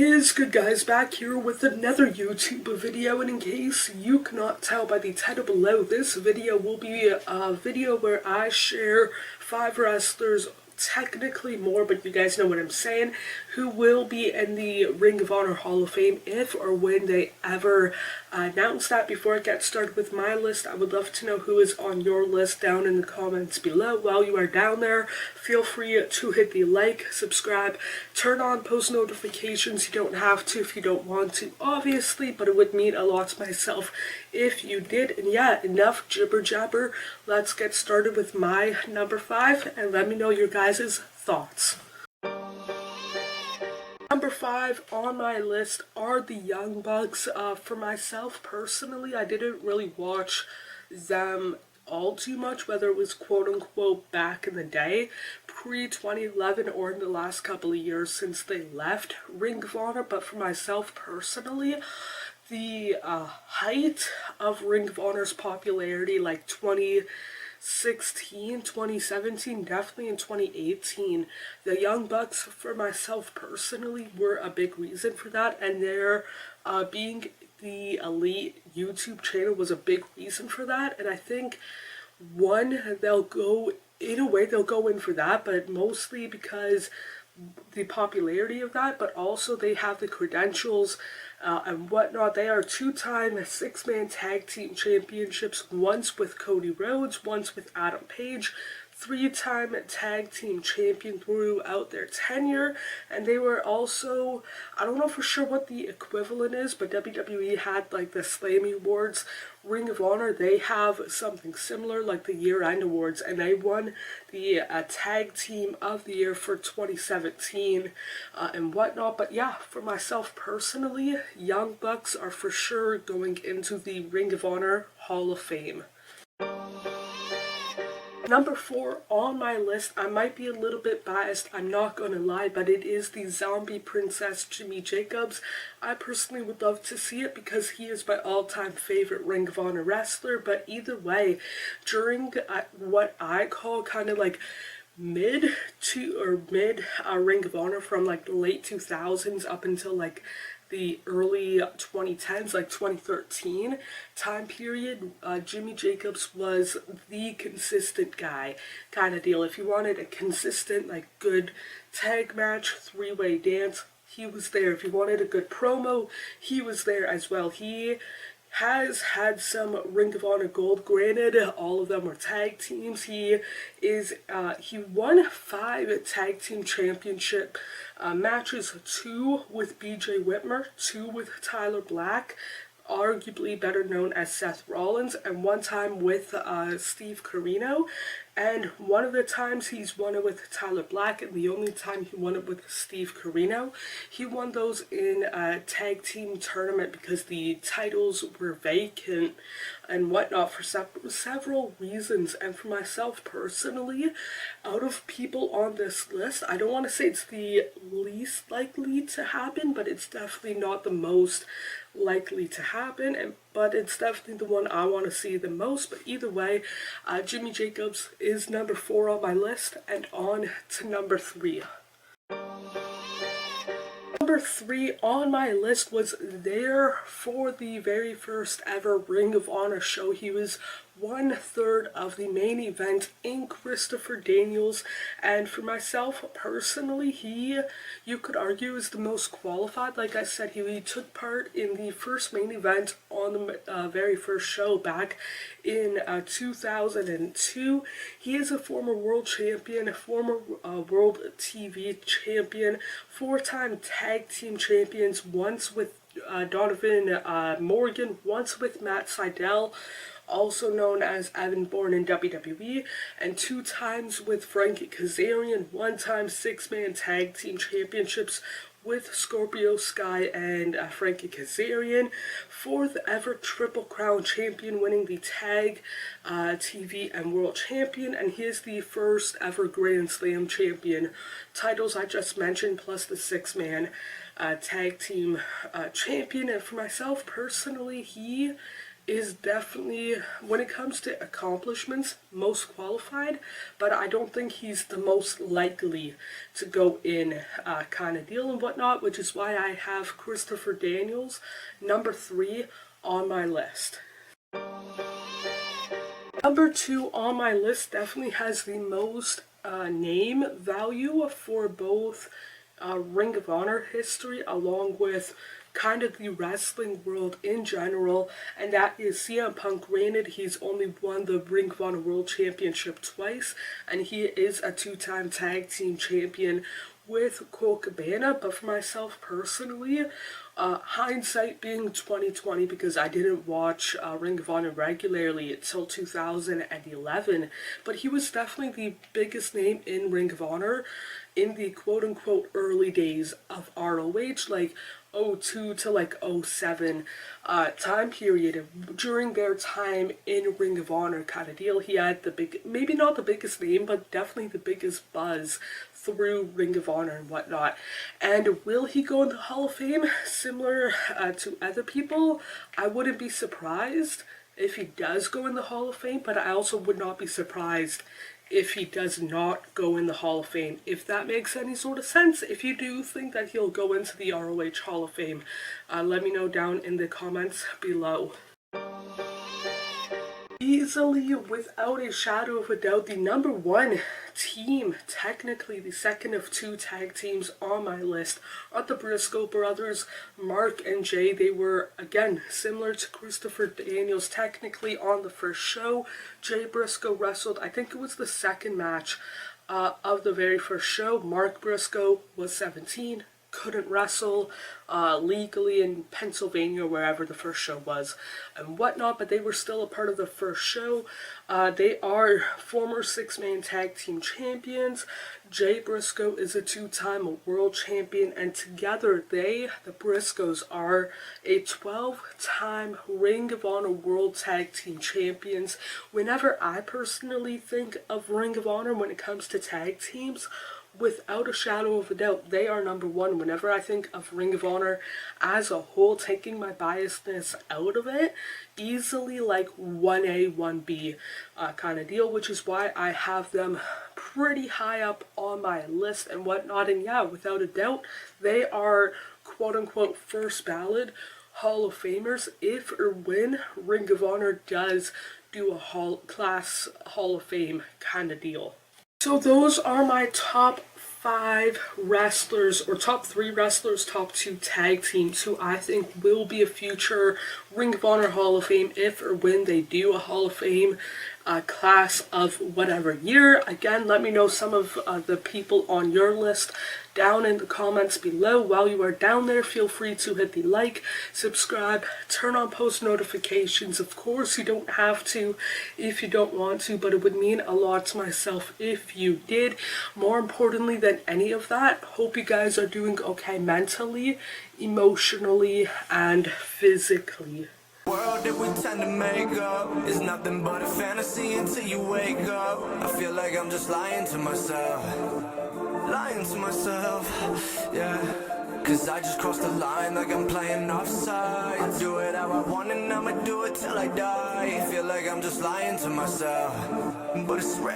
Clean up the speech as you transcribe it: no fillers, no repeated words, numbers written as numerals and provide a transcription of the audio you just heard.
is good, guys? Back here with another YouTube video, and in case you cannot tell by the title below, this video will be a video where I share 5 wrestlers, technically more, but you guys know what I'm saying, who will be in the Ring of Honor Hall of Fame if or when they ever announce that. Before I get started with my list, I would love to know who is on your list down in the comments below. While you are down there, feel free to hit the like, subscribe, turn on post notifications. You don't have to if you don't want to, obviously, but it would mean a lot to myself if you did. And yeah, enough jibber jabber. Let's get started with my number 5 and let me know your guys' thoughts. Number 5 on my list are the Young Bucks. For myself personally, I didn't really watch them all too much, whether it was quote-unquote back in the day, pre-2011, or in the last couple of years since they left Ring of Honor. But for myself personally, the height of Ring of Honor's popularity, like 2016, 2017, definitely in 2018, the Young Bucks, for myself personally, were a big reason for that, and their being the elite YouTube channel was a big reason for that. And I think, one, they'll go in for that, but mostly because the popularity of that, but also they have the credentials and whatnot. They are 2-time 6-man tag team championships, once with Cody Rhodes, once with Adam Page, 3-time tag team champion throughout their tenure. And they were also, I don't know for sure what the equivalent is, but WWE had like the Slammy Awards. Ring of Honor, they have something similar, like the year-end awards, and they won the tag team of the year for 2017 and whatnot. But yeah, for myself personally, Young Bucks are for sure going into the Ring of Honor Hall of Fame. Number 4 on my list, I might be a little bit biased, I'm not gonna lie, but it is the Zombie Princess Jimmy Jacobs. I personally would love to see it because he is my all-time favorite Ring of Honor wrestler. But either way, during what I call kind of like mid Ring of Honor, from like the late 2000s up until like the early 2010s, like 2013 time period, Jimmy Jacobs was the consistent guy kind of deal. If you wanted a consistent, like, good tag match, 3-way dance, he was there. If you wanted a good promo, he was there as well. He has had some Ring of Honor gold, granted all of them were tag teams. He won 5 tag team championship matches, 2 with BJ Whitmer, 2 with Tyler Black, arguably better known as Seth Rollins, and 1 time with Steve Corino. And one of the times he's won it with Tyler Black, and the only time he won it with Steve Corino, he won those in a tag team tournament because the titles were vacant and whatnot for several reasons. And for myself personally, out of people on this list, I don't want to say it's the least likely to happen, but it's definitely not the most likely to happen, but it's definitely the one I want to see the most. But either way, Jimmy Jacobs is number 4 on my list, and on to number 3. Number 3 on my list was there for the very first ever Ring of Honor show. He was 1/3 of the main event in Christopher Daniels, and for myself personally, you could argue, is the most qualified. Like I said, he took part in the first main event on the very first show back in 2002. He is a former world champion, a former world TV champion, 4-time tag team champions, once with Donovan Morgan, once with Matt Sydal, also known as Evan Bourne in WWE, and 2 times with Frankie Kazarian, 1 time 6-man tag team championships with Scorpio Sky and Frankie Kazarian, 4th ever Triple Crown champion, winning the tag, TV, and world champion, and he is the first ever Grand Slam champion. Titles I just mentioned, plus the 6-man tag team champion. And for myself personally, he is definitely, when it comes to accomplishments, most qualified, but I don't think he's the most likely to go in kind of deal and whatnot, which is why I have Christopher Daniels, number 3 on my list. Number 2 on my list definitely has the most name value for both Ring of Honor history along with kind of the wrestling world in general, and that is CM Punk. Granted, he's only won the Ring of Honor World Championship twice, and he is a 2-time tag team champion with Colt Cabana, but for myself personally, hindsight being 2020, because I didn't watch Ring of Honor regularly until 2011, but he was definitely the biggest name in Ring of Honor in the quote-unquote early days of ROH, like 02 to like 07 time period. During their time in Ring of Honor kind of deal, he had the big, maybe not the biggest name, but definitely the biggest buzz through Ring of Honor and whatnot. And will he go in the Hall of Fame similar to other people? I wouldn't be surprised if he does go in the Hall of Fame, but I also would not be surprised if he does not go in the Hall of Fame, if that makes any sort of sense. If you do think that he'll go into the ROH Hall of Fame, let me know down in the comments below. Easily, without a shadow of a doubt, the number 1 team, technically the second of 2 tag teams on my list, are the Briscoe Brothers, Mark and Jay. They were, again, similar to Christopher Daniels, technically on the first show. Jay Briscoe wrestled, I think it was the second match of the very first show. Mark Briscoe was 17. Couldn't wrestle legally in Pennsylvania, wherever the first show was and whatnot, but they were still a part of the first show. They are former 6-man tag team champions. Jay Briscoe is a 2-time world champion, and together they, the Briscoes, are a 12-time Ring of Honor World Tag Team Champions. Whenever I personally think of Ring of Honor when it comes to tag teams, without a shadow of a doubt, they are number 1. Whenever I think of Ring of Honor as a whole, taking my biasness out of it, easily like 1A, 1B kind of deal, which is why I have them pretty high up on my list and whatnot. And yeah, without a doubt, they are quote-unquote first ballot Hall of Famers if or when Ring of Honor does do a class Hall of Fame kind of deal. So those are my top 5 wrestlers, or top 3 wrestlers, top 2 tag teams who I think will be a future Ring of Honor Hall of Fame if or when they do a Hall of Fame class of whatever year. Again, let me know some of the people on your list down in the comments below. While you are down there, feel free to hit the like, subscribe, turn on post notifications. Of course, you don't have to if you don't want to, but it would mean a lot to myself if you did. More importantly than any of that, hope you guys are doing okay mentally, emotionally, and physically. World that we tend to make up is nothing but a fantasy until you wake up. I feel like I'm just lying to myself, yeah. Cause I just crossed the line like I'm playing offside. I do it how I want and I'ma do it till I die. I feel like I'm just lying to myself, but it's real.